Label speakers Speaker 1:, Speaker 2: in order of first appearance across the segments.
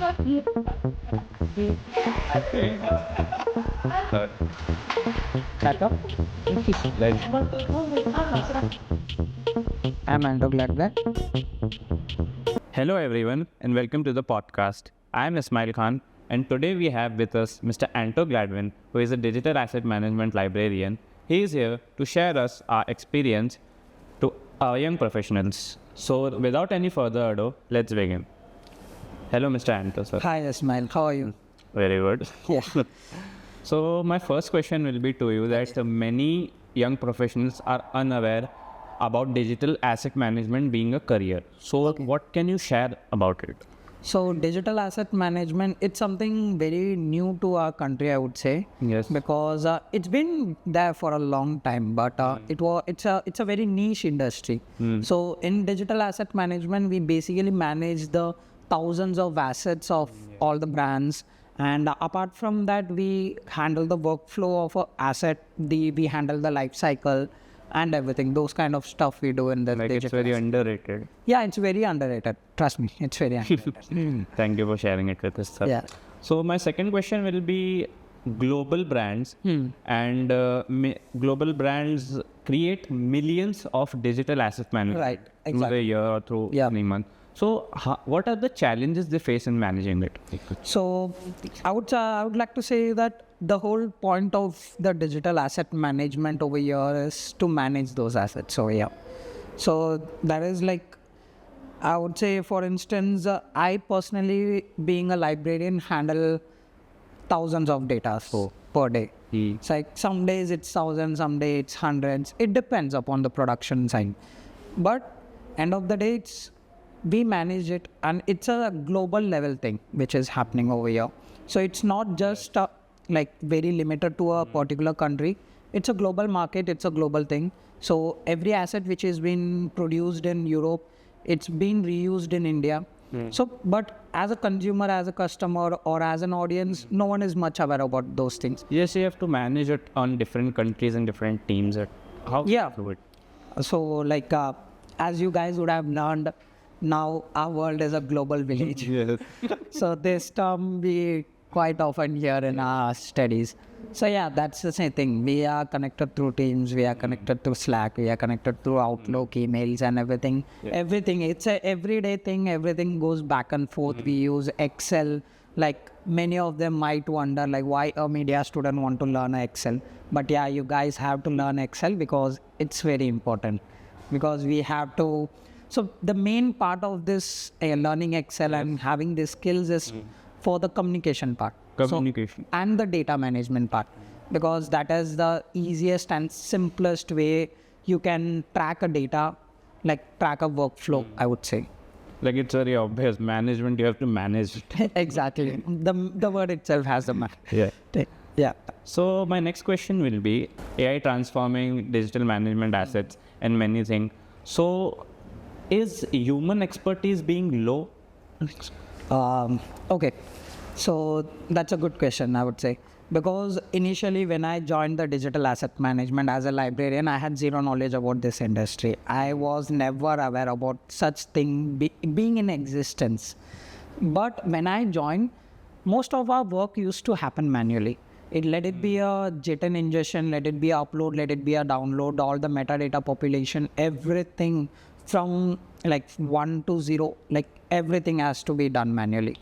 Speaker 1: Back up. I'm Anto Gladwell.
Speaker 2: Hello, everyone, and welcome to the podcast. I am Ismail Khan, and today we have with us Mr. Anto Gladwin, who is a digital asset management librarian. He is here to share us our experience to our young professionals. So, without any further ado, let's begin. Hello, Mr. Anto, sir.
Speaker 1: Hi, Ismail. How are you?
Speaker 2: Very good.
Speaker 1: Yeah.
Speaker 2: So, my first question will be to you that many young professionals are unaware about digital asset management being a career. So, what can you share about it?
Speaker 1: So, digital asset management, it's something very new to our country, I would say.
Speaker 2: Yes.
Speaker 1: Because it's been there for a long time, but it's a very niche industry. So, in digital asset management, we basically manage the thousands of assets of all the brands. And apart from that, we handle the workflow of an asset, we handle the life cycle and everything. Those kind of stuff we do in the
Speaker 2: Like
Speaker 1: digital
Speaker 2: it's very
Speaker 1: asset.
Speaker 2: underrated.
Speaker 1: Yeah, it's very underrated. Trust me, it's very underrated.
Speaker 2: Thank you for sharing it with us, sir.
Speaker 1: Yeah.
Speaker 2: So my second question will be global brands and global brands create millions of digital asset management
Speaker 1: Right,
Speaker 2: through
Speaker 1: exactly.
Speaker 2: the year or through
Speaker 1: Yeah.
Speaker 2: any month. So what are the challenges they face in managing it?
Speaker 1: So I would like to say that the whole point of the digital asset management over here is to manage those assets over here. So that is like, I would say, for instance, I personally, being a librarian, handle thousands of data per day. It's like some days it's thousands, some days it's hundreds. It depends upon the production side. But end of the day, we manage it, and it's a global level thing which is happening over here. So it's not just like very limited to a particular country. It's a global market, it's a global thing. So every asset which is been produced in Europe, it's been reused in India. So, but as a consumer, as a customer, or as an audience, no one is much aware about those things.
Speaker 2: Yes, you have to manage it on different countries and different teams. How
Speaker 1: Yeah.
Speaker 2: do it?
Speaker 1: So like as you guys would have learned, now our world is a global village.
Speaker 2: Yes.
Speaker 1: So this term we quite often hear in our studies. So yeah, that's the same thing. We are connected through Teams, we are connected through Slack, we are connected through Outlook, emails and everything. Everything, it's a everyday thing, everything goes back and forth. We use Excel. Like many of them might wonder like why a media student want to learn Excel. But yeah, you guys have to learn Excel because it's very important. Because we have to, so the main part of this learning Excel and having these skills is for the communication part.
Speaker 2: Communication.
Speaker 1: So, and the data management part, because that is the easiest and simplest way you can track a data, like track a workflow, I would say.
Speaker 2: Like it's very obvious. Management, you have to manage it.
Speaker 1: Exactly. The word itself has a
Speaker 2: Yeah.
Speaker 1: yeah.
Speaker 2: So my next question will be AI transforming digital management assets and many things. So is human expertise being low?
Speaker 1: Okay, so that's a good question, I would say, because initially when I joined the digital asset management as a librarian, I had zero knowledge about this industry. I was never aware about such thing being in existence. But when I joined, most of our work used to happen manually. Let it be a JSON ingestion, let it be a upload, let it be a download, all the metadata population, everything from like 1 to 0, like everything has to be done manually.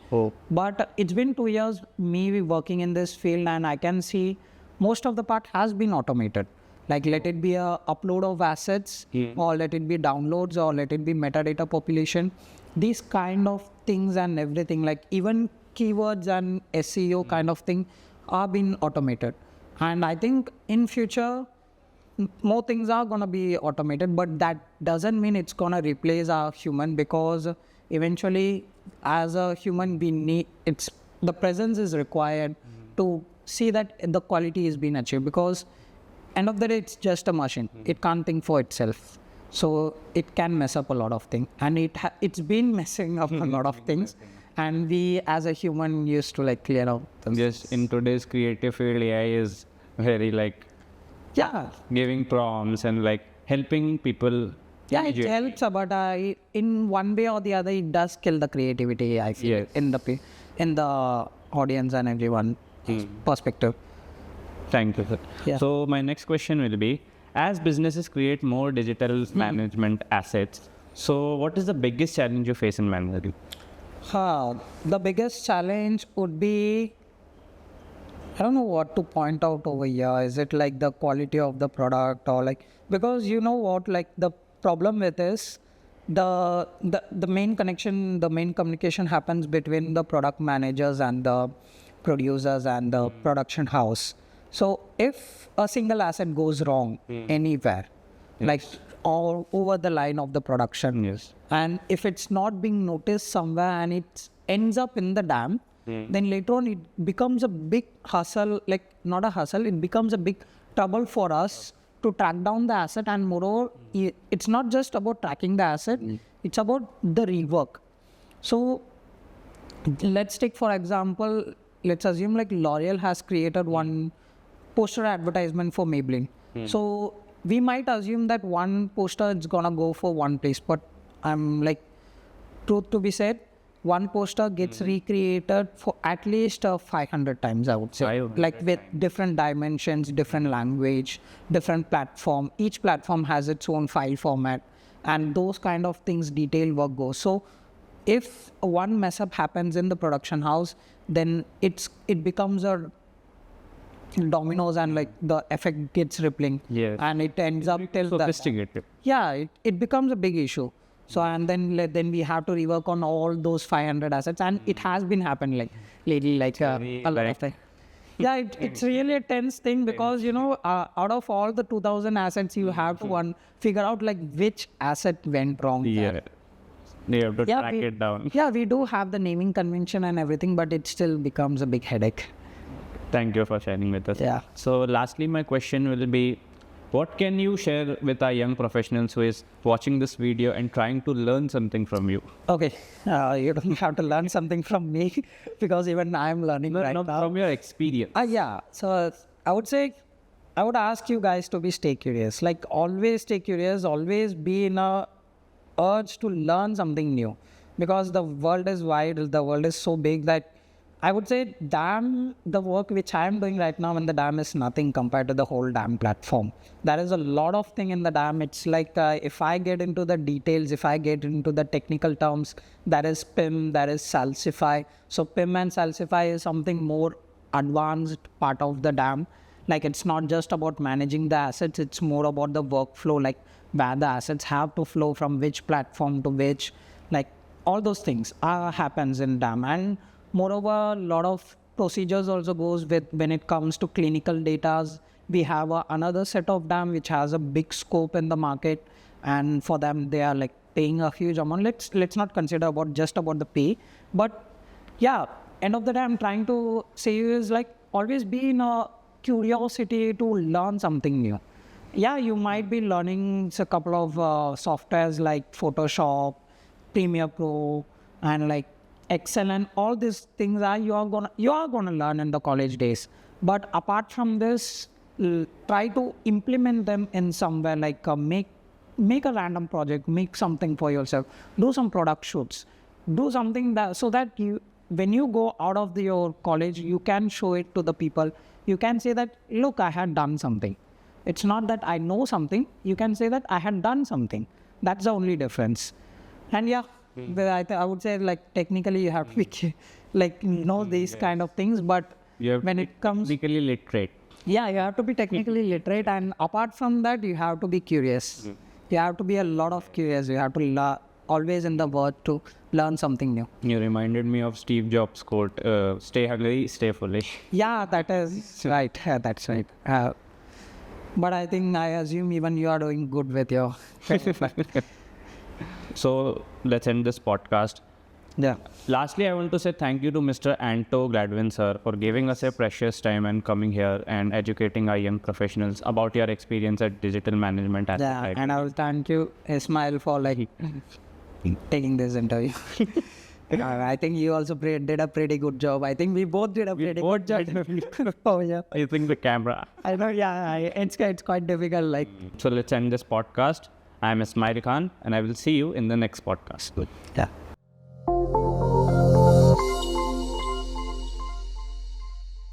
Speaker 1: But it's been 2 years me working in this field, and I can see most of the part has been automated. Like let it be a upload of assets, or let it be downloads, or let it be metadata population. These kind of things and everything, like even keywords and SEO kind of thing are being automated. And I think in future more things are going to be automated, but that doesn't mean it's going to replace our human, because eventually as a human we need, it's the presence is required to see that the quality is being achieved, because end of the day it's just a machine. It can't think for itself, so it can mess up a lot of things, and it's been messing up a lot of things, and we as a human used to like clear out those
Speaker 2: Yes, in today's creative field, AI is very like
Speaker 1: yeah
Speaker 2: giving prompts and like helping people
Speaker 1: Yeah, it helps, but in one way or the other, it does kill the creativity, I feel,
Speaker 2: Yes.
Speaker 1: in the audience and everyone perspective.
Speaker 2: Thank you, sir.
Speaker 1: Yeah.
Speaker 2: So my next question will be, as businesses create more digital management assets, so what is the biggest challenge you face in managing?
Speaker 1: The biggest challenge would be, I don't know what to point out over here. Is it like the quality of the product, or like, because you know what, like the problem with this, the main connection, the main communication happens between the product managers and the producers and the production house. So if a single asset goes wrong anywhere, like all over the line of the production,
Speaker 2: Yes.
Speaker 1: and if it's not being noticed somewhere and it ends up in the dam, then later on it becomes a big hustle, like not a hustle, it becomes a big trouble for us to track down the asset. And moreover, it's not just about tracking the asset, it's about the rework. So let's take for example, let's assume like L'Oreal has created one poster advertisement for Maybelline. So we might assume that one poster is gonna go for one place, but I'm like, truth to be said, one poster gets recreated for at least 500 times, I would say.
Speaker 2: 500
Speaker 1: Like with different dimensions, different language, different platform. Each platform has its own file format, and those kind of things, detail work goes. So if one mess up happens in the production house, then it becomes a dominoes, and like the effect gets rippling.
Speaker 2: Yes.
Speaker 1: And it ends up till the
Speaker 2: Sophisticated.
Speaker 1: it becomes a big issue. So and then we have to rework on all those 500 assets, and it has been happening like lately, like a lot of time. Yeah, it's really a tense thing, because you know, out of all the 2000 assets, you have to figure out like which asset went wrong there.
Speaker 2: Yeah. They have to track
Speaker 1: we,
Speaker 2: it down.
Speaker 1: Yeah, we do have the naming convention and everything, but it still becomes a big headache.
Speaker 2: Thank you for sharing with us.
Speaker 1: Yeah.
Speaker 2: So lastly, my question will be, what can you share with our young professionals who is watching this video and trying to learn something from you?
Speaker 1: Okay, you don't have to learn something from me, because even I'm learning right
Speaker 2: No,
Speaker 1: now.
Speaker 2: from your experience.
Speaker 1: Yeah, so I would say, I would ask you guys to stay curious. Like always stay curious, always be in a urge to learn something new, because the world is wide, the world is so big that I would say the work which I am doing right now in the DAM is nothing compared to the whole DAM platform. There is a lot of thing in the DAM. It's like if I get into the details, if I get into the technical terms, there is PIM, there is Salsify. So PIM and Salsify is something more advanced part of the DAM. Like it's not just about managing the assets, it's more about the workflow, like where the assets have to flow from which platform to which, like all those things happens in DAM. And moreover, a lot of procedures also goes with when it comes to clinical data. We have another set of DAM which has a big scope in the market, and for them they are like paying a huge amount. Let's not consider just about the pay, but yeah, end of the day I'm trying to say is like always be in a curiosity to learn something new. Yeah, you might be learning a couple of softwares like Photoshop, Premiere Pro, and like Excel, and all these things you are gonna learn in the college days. But apart from this, try to implement them in somewhere, like make a random project, make something for yourself, do some product shoots, do something that so that you, when you go out of your college, you can show it to the people. You can say that, look, I had done something. It's not that I know something. You can say that I had done something. That's the only difference. And yeah, I would say like technically you have to be like know these kind of things, but
Speaker 2: You have
Speaker 1: when
Speaker 2: to
Speaker 1: it comes,
Speaker 2: technically literate.
Speaker 1: yeah, you have to be technically literate, and apart from that, you have to be curious. You have to be a lot of curious. You have to always in the word to learn something new.
Speaker 2: You reminded me of Steve Jobs' quote, stay hungry, stay foolish.
Speaker 1: Yeah, that is right. Yeah, that's right. But I think I assume even you are doing good with your.
Speaker 2: So let's end this podcast.
Speaker 1: Yeah.
Speaker 2: Lastly, I want to say thank you to Mr. Anto Gladwin, sir, for giving us a precious time and coming here and educating our young professionals about your experience at digital management.
Speaker 1: Yeah, and I will thank you, Ismail, for like taking this interview. I think you also did a pretty good job. I think we both did a pretty good job. Oh yeah.
Speaker 2: I think the camera.
Speaker 1: I know. Yeah, it's quite difficult. Like.
Speaker 2: So let's end this podcast. I'm Ismail Khan, and I will see you in the next podcast.
Speaker 1: Yeah.